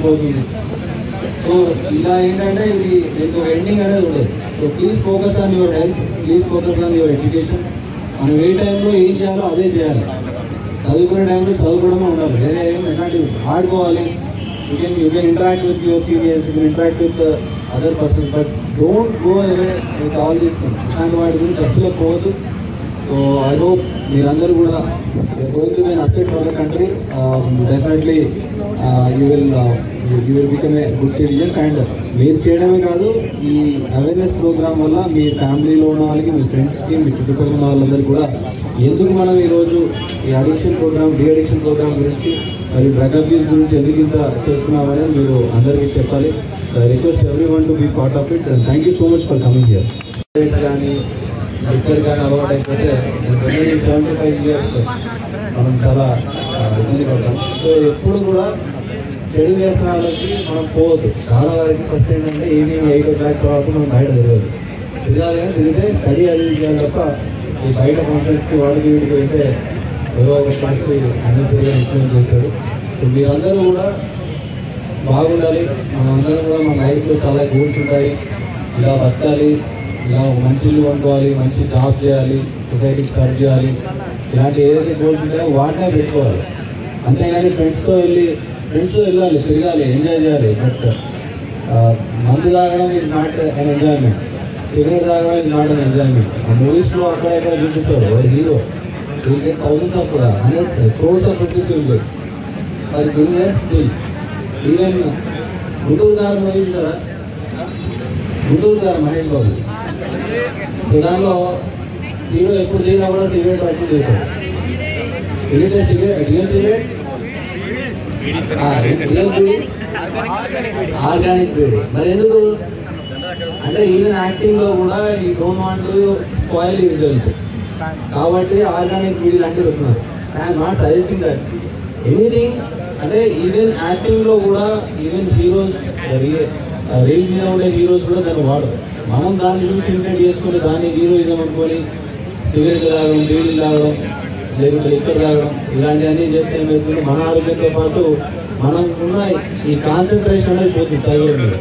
అయిపోతుంది. సో ఇలా ఏంటంటే ఇది మీకు ఎండింగ్ అనేది ఉండదు. So please focus on your health, please focus on your education. మనం ఏ టైంలో ఏం చేయాలో అదే చేయాలి. చదువుకునే టైంలో చదువుకోవడమే ఉండాలి, వేరే ఎలాంటి ఆడుకోవాలి. You can interact with your seniors, you can interact with other persons, but don't go away with all these things. ఇలాంటి వాటి గురించి అస్సలు పోవద్దు. సో ఐ హోప్ మీరందరూ కూడా going to be an asset for the country. Definitely you will become a good citizens. And మీరు చేయడమే కాదు, ఈ అవేర్నెస్ ప్రోగ్రామ్ వల్ల మీ ఫ్యామిలీలో ఉన్న వాళ్ళకి, మీ ఫ్రెండ్స్కి, మీ చుట్టుపక్కల ఉన్న వాళ్ళందరికీ కూడా ఎందుకు మనం ఈరోజు ఈ addiction program, de addiction program గురించి, మరి డ్రగ్ అబ్యూస్ గురించి ఎందుకు ఇంత చేస్తున్నామని మీరు అందరికీ చెప్పాలి. Request everyone to be part of it. And thank you so much for coming here. కానీ లిక్కర్ కానీ అలవాటు అయిపోతే 75 years మనం చాలా ఇబ్బంది పడతాం. సో ఎప్పుడు కూడా చెడు వ్యసనాలకి మనం పోవద్దు. చాలా వరకు ఫస్ట్ ఏంటంటే ఈవినింగ్ 8 o'clock తర్వాత మనం బయట తిరగదు. తిరగాలి కానీ తిరిగితే స్టడీ అది చేయాలి తప్ప ఈ బయట ఫంక్షన్స్కి వాడికి వీడికి వెళ్తే ఎవరో ఒక సాక్షి అన్నెసరిగా ఇన్ఫ్లుయెన్స్ చేశారు. సో మీరందరూ కూడా బాగుండాలి. మనందరం కూడా మన లైఫ్లో చాలా గోల్స్ ఉంటాయి. ఇలా బతకాలి, ఇలా మంచి ఇల్లు కొనుక్కోవాలి, మంచి జాబ్ చేయాలి, సొసైటీకి సర్వ్ చేయాలి, ఇలాంటి ఏదైతే గోల్స్ ఉంటాయో వాటినే పెట్టుకోవాలి. అంతేగాని ఫ్రెండ్స్తో వెళ్ళాలి, తిరగాలి, ఎంజాయ్ చేయాలి. బట్ మందు తాగడం ఇది నాట్ అన్ ఎంజాయ్మెంట్, సిగరెట్ తాగడం ఇది నాట్ అన్ ఎంజాయ్మెంట్. ఆ మూవీస్లో అక్కడెక్కడ చూపిస్తారు hero thousands of 100 crores of rupees అది స్టిల్. ఈవెన్ గుంటూరు గారు చూసారా, గుంటూరు గారు మహేష్ బాబు, దానిలో హీరో ఎప్పుడు చేసినా కూడా సిగరెట్ పట్టు చేశాడు. ఎందుకంటే రియల్ సిగరెట్ ఆర్గానిక్ బీడీ. మరి ఎందుకు అంటే ఈవెన్ యాక్టింగ్లో కూడా I don't want to spoil the result కాబట్టి ఆర్గానిక్ బీడీ లాంటివి పెట్టున్నారు. I'm not suggesting that anything. అంటే ఈవెన్ యాక్టింగ్లో కూడా ఈవెన్ హీరోస్, రీల్ మీద ఉండే హీరోస్ కూడా దాన్ని వాడరు. మనం దాన్ని చూసి ఇమిటేట్ చేసుకుని దాన్ని హీరోయిజం అనుకొని సిగరెట్ తాగడం, బీడీలు తాగడం, లేకుంటే లిక్కర్ తాగడం, ఇలాంటివన్నీ చేస్తే ఏమవుతుంది, మన ఆరోగ్యంతో పాటు మనం ఉన్న ఈ కాన్సన్ట్రేషన్ అనేది పోతుంది చదువు మీద.